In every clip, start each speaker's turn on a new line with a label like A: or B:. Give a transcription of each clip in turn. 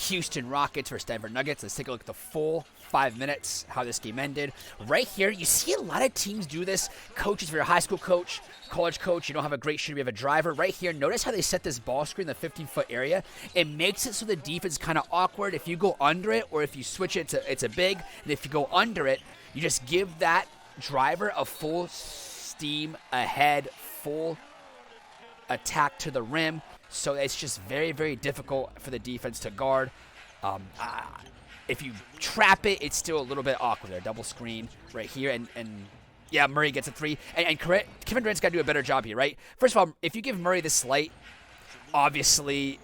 A: Houston Rockets versus Denver Nuggets. Let's take a look at the full 5 minutes, how this game ended. Right here, you see a lot of teams do this. Coaches, if you're a high school coach, college coach, you don't have a great shooter, you have a driver. Right here, notice how they set this ball screen in the 15-foot area. It makes it so the defense is kind of awkward. If you go under it or if you switch it to it's a big, and if you go under it, you just give that driver a full steam ahead, full attack to the rim. So it's just very, very difficult for the defense to guard. If you trap it, it's still a little bit awkward there. Double screen right here. And yeah, Murray gets a 3. And Kevin Durant's got to do a better job here, right? First of all, if you give Murray this light, obviously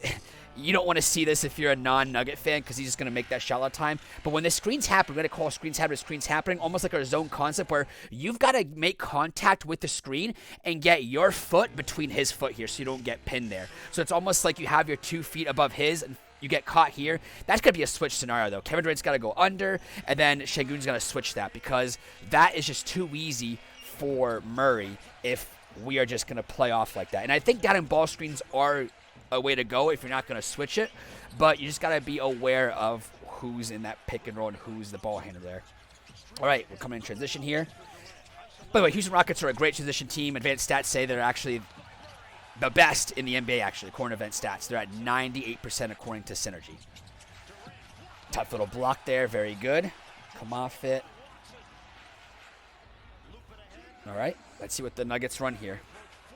A: you don't want to see this if you're a non-Nugget fan because he's just going to make that shot all the time. But when the screens happen, we're going to call screens happening, almost like our zone concept where you've got to make contact with the screen and get your foot between his foot here so you don't get pinned there. So it's almost like you have your 2 feet above his and you get caught here. That's going to be a switch scenario, though. Kevin Durant's got to go under, and then Sengun's going to switch that because that is just too easy for Murray if we are just going to play off like that. And I think down ball screens are a way to go if you're not going to switch it, but you just got to be aware of who's in that pick and roll and who's the ball handler there. All right, we're coming in transition here. By the way, Houston Rockets are a great transition team. Advanced stats say they're actually the best in the NBA, actually, according to advanced stats. They're at 98% according to Synergy. Tough little block there. Very good. Come off it. All right, let's see what the Nuggets run here.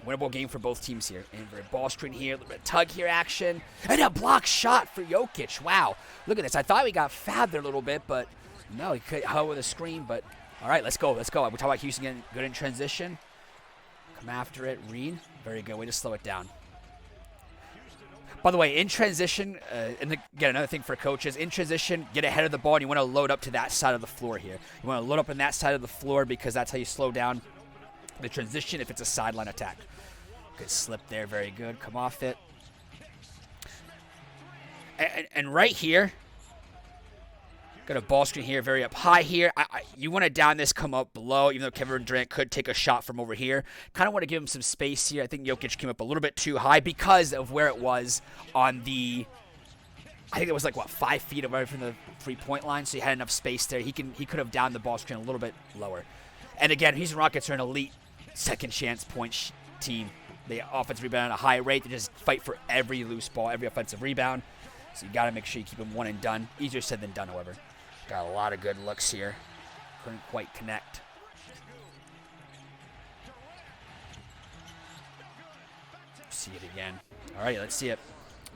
A: Winnable game for both teams here. Inverted ball screen here, a little bit of tug here action. And a block shot for Jokic. Wow. Look at this. I thought we got fabbed there a little bit, but no, he could help with a screen. But all right, let's go. We're talking about Houston getting good in transition. Come after it. Reed. Very good. Way to slow it down. By the way, in transition, and again, another thing for coaches, in transition, get ahead of the ball, and you want to load up to that side of the floor here. You want to load up on that side of the floor because that's how you slow down the transition if it's a sideline attack. Good slip there. Very good. Come off it. And right here, got a ball screen here, very up high here. You want to down this, come up below, even though Kevin Durant could take a shot from over here. Kind of want to give him some space here. I think Jokic came up a little bit too high because of where it was on the, I think it was like, 5 feet away from the three-point line, so he had enough space there. He could have downed the ball screen a little bit lower. And again, Houston Rockets are an elite second chance point team. They offensive rebound at a high rate. They just fight for every loose ball, every offensive rebound. So you got to make sure you keep them one and done. Easier said than done, however. Got a lot of good looks here. Couldn't quite connect. See it again. All right, let's see it.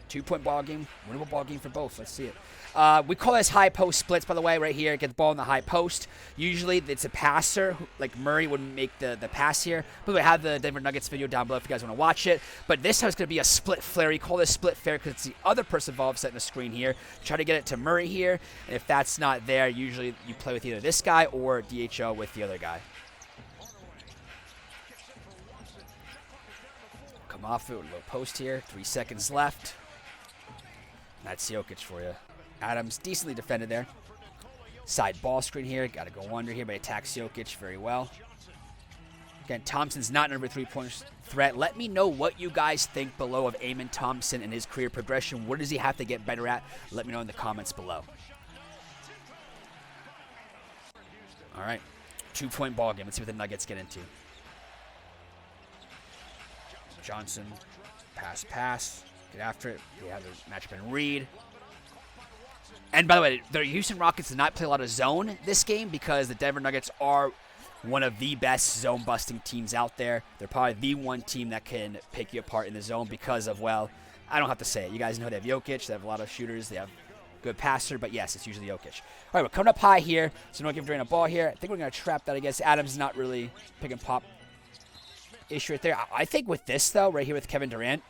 A: 2-point ball game. Winnable ball game for both. Let's see it. We call this high post splits, by the way, right here. Get the ball in the high post. Usually it's a passer, like Murray would make the pass here. By the way, I have the Denver Nuggets video down below if you guys want to watch it. But this time it's going to be a split flare. We call this split flare because it's the other person involved setting the screen here. Try to get it to Murray here. And if that's not there, usually you play with either this guy or DHO with the other guy. Come off it with a little post here. 3 seconds left. That's Jokic for you. Adams decently defended there. Side ball screen here. Got to go under here, but attacks Jokic very well. Again, Thompson's not number 3-point threat. Let me know what you guys think below of Amen Thompson and his career progression. What does he have to get better at? Let me know in the comments below. All right. 2-point ball game. Let's see what the Nuggets get into. Johnson. Pass. Get after it. We have the matchup in Reed. And by the way, the Houston Rockets did not play a lot of zone this game because the Denver Nuggets are one of the best zone-busting teams out there. They're probably the one team that can pick you apart in the zone because of, well, I don't have to say it. You guys know they have Jokic. They have a lot of shooters. They have good passer. But, yes, it's usually Jokic. All right, we're coming up high here. So don't give Durant a ball here. I think we're going to trap that against Adams. Not really pick and pop issue right there. I think with this, though, right here with Kevin Durant,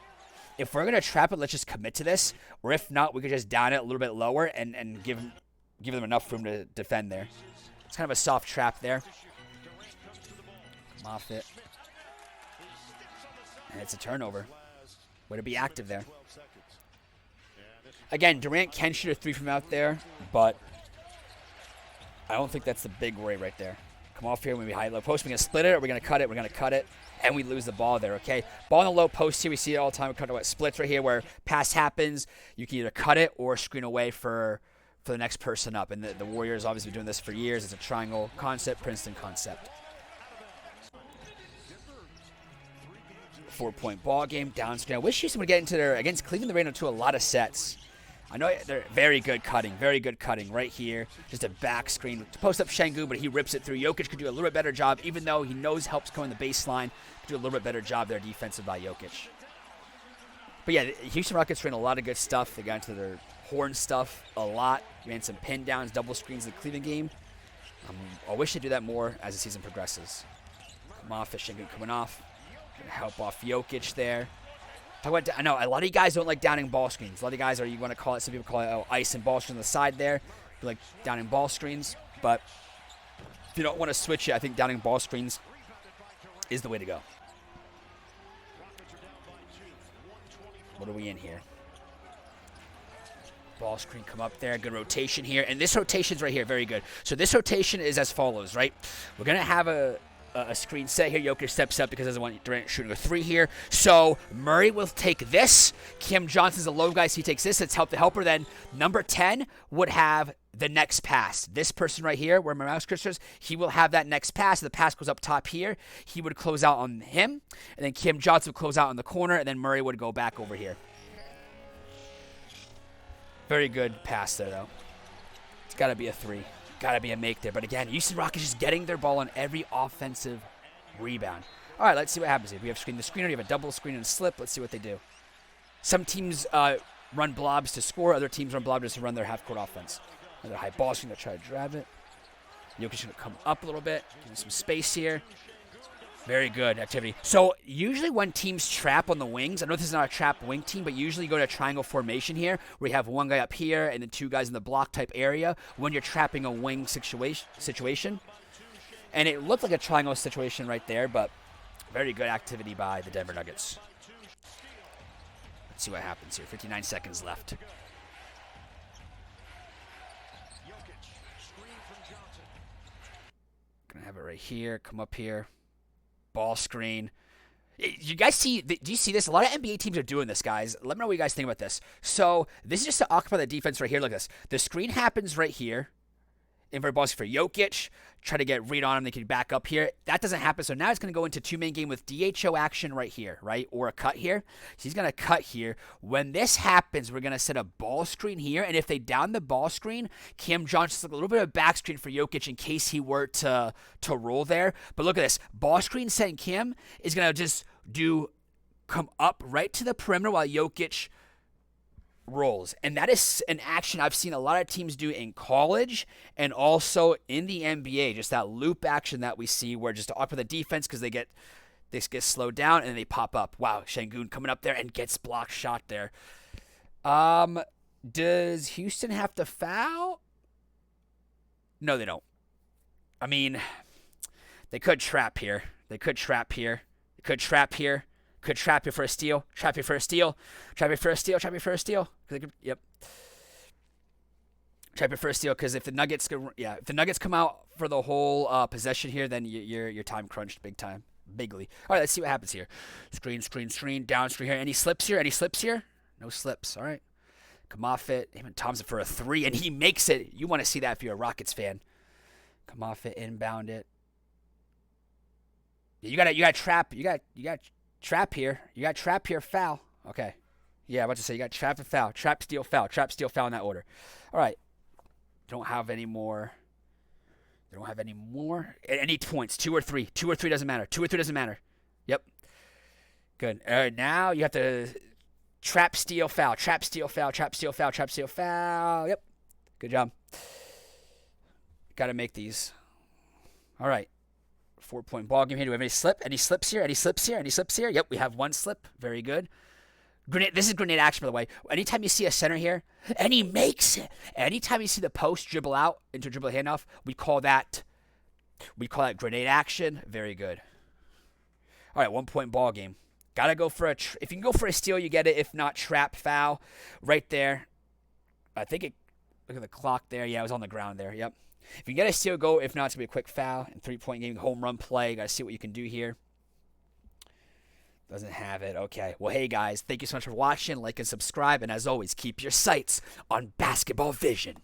A: if we're going to trap it, let's just commit to this. Or if not, we could just down it a little bit lower and give them enough room to defend there. It's kind of a soft trap there. Come off it. And it's a turnover. Way to be active there. Again, Durant can shoot a 3 from out there, but I don't think that's the big worry right there. Come off here when we high low post. We're going to split it or we're going to cut it. We're going to cut it. And we lose the ball there, okay? Ball in the low post here. We see it all the time. We cut to splits right here where pass happens. You can either cut it or screen away for the next person up. And the Warriors obviously been doing this for years. It's a triangle concept, Princeton concept. 4-point ball game, down screen. I wish Houston would get into their, against Cleveland, they're into a lot of sets. I know they're very good cutting right here. Just a back screen to post up Sengun, but he rips it through. Jokic could do a little bit better job, even though he knows help's coming the baseline. Could do a little bit better job there defensive by Jokic. But yeah, the Houston Rockets ran a lot of good stuff. They got into their horn stuff a lot. Ran some pin downs, double screens in the Cleveland game. I wish they do that more as the season progresses. Come off, Sengun coming off. Gonna help off Jokic there. I know a lot of you guys don't like downing ball screens. A lot of you guys you want to call it, some people call it ice and ball screen on the side there. You like downing ball screens. But if you don't want to switch it, I think downing ball screens is the way to go. What are we in here? Ball screen come up there. Good rotation here. And this rotation's right here. Very good. So this rotation is as follows, right? We're going to have a screen set here. Jokic steps up because he doesn't want Durant shooting a 3 here. So Murray will take this. Kim Johnson's a low guy, so he takes this. It's help the helper. Then number 10 would have the next pass. This person right here, where my mouse cursor is, he will have that next pass. The pass goes up top here. He would close out on him. And then Kim Johnson would close out on the corner. And then Murray would go back over here. Very good pass there, though. It's got to be a 3. Got to be a make there. But again, Houston Rockets just getting their ball on every offensive rebound. All right, let's see what happens here. We have the screener. You have a double screen and a slip. Let's see what they do. Some teams run blobs to score. Other teams run blobs to run their half-court offense. Another high ball screen to try to drive it. Jokic's going to come up a little bit. Give him some space here. Very good activity. So usually when teams trap on the wings, I know this is not a trap wing team, but usually you go to a triangle formation here where you have one guy up here and then 2 guys in the block type area when you're trapping a wing situation. And it looked like a triangle situation right there, but very good activity by the Denver Nuggets. Let's see what happens here. 59 seconds left. Gonna have it right here. Come up here. Ball screen. You guys see, do you see this? A lot of NBA teams are doing this, guys. Let me know what you guys think about this. So this is just to occupy the defense right here. Look at this. The screen happens right here. Invert balls for Jokic. Try to get read on him. They can back up here. That doesn't happen. So now it's going to go into 2-man game with DHO action right here, right? Or a cut here. So he's going to cut here. When this happens, we're going to set a ball screen here. And if they down the ball screen, Kim Johnson's a little bit of a back screen for Jokic in case he were to roll there. But look at this. Ball screen setting Kim is going to just come up right to the perimeter while Jokic rolls. And that is an action I've seen a lot of teams do in college and also in the NBA. Just that loop action that we see where just to occupy the defense because they get slowed down and then they pop up. Wow, Sengun coming up there and gets blocked shot there. Does Houston have to foul? No, they don't. I mean, they could trap here. They could trap here. They could trap here. Could trap you for a steal. Trap you for a steal. Trap you for a steal. Trap you for a steal. Yep. Trap you for a steal because if the Nuggets come out for the whole possession here, then you're time crunched big time, bigly. All right, let's see what happens here. Screen, down screen here. Any slips here? No slips. All right. Come off it. Him and Thompson for a 3, and he makes it. You want to see that if you're a Rockets fan. Come off it, inbound it. You got trap. You got trap here. You got trap here, foul. Okay. Yeah, I'm about to say you got trap and foul. Trap, steal, foul. Trap, steal, foul in that order. All right. Don't have any more. They don't have any more. Any points. 2 or 3. 2 or 3 doesn't matter. 2 or 3 doesn't matter. Yep. Good. All right, now you have to trap, steal, foul. Trap, steal, foul. Trap, steal, foul. Trap, steal, foul. Yep. Good job. Got to make these. All right. 4-point ball game here. Do we have any slip? Any slips here? Any slips here? Any slips here? Yep, we have 1 slip. Very good. Grenade. This is grenade action, by the way. Anytime you see a center here, and he makes it. Anytime you see the post dribble out into a dribble handoff, we call that grenade action. Very good. All right, 1-point ball game. Gotta go for if you can go for a steal, you get it. If not, trap, foul, right there. I think it. Look at the clock there. Yeah, it was on the ground there. Yep. If you get a steal, go. If not, it's going to be a quick foul. And 3-point game, home run play. Got to see what you can do here. Doesn't have it. Okay. Well, hey, guys. Thank you so much for watching. Like and subscribe. And as always, keep your sights on basketball vision.